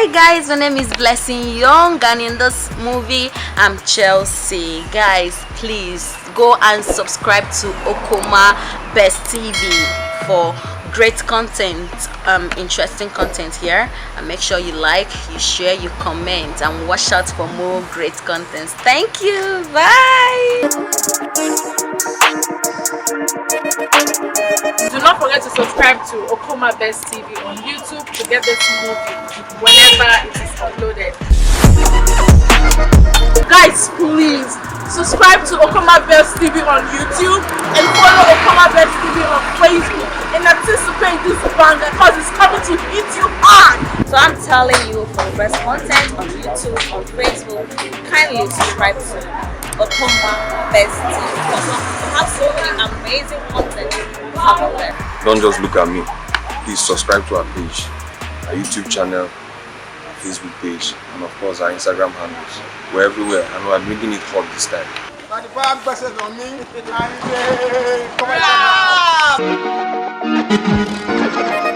Hi guys, my name is Blessing Young, and in this movie I'm Chelsea. Guys, please go and subscribe to OKOMA Best TV for great content, interesting content here, and make sure you like, you share, you comment, and watch out for more great contents. Thank you. Bye. Do not forget to subscribe to OKOMA Best TV on YouTube to get this movie whenever it is uploaded. Guys, please subscribe to OKOMA Best TV on YouTube and follow OKOMA Best TV on Facebook and anticipate this banger because it's coming to hit you hard. So I'm telling you, for the best content on YouTube, on Facebook, kindly subscribe to OKOMA Best TV because we have so many amazing content out there. Don't just look at me. Please subscribe to our page, our YouTube channel, our Facebook page, and of course our Instagram handles. We're everywhere and we're making it hot this time. Come on.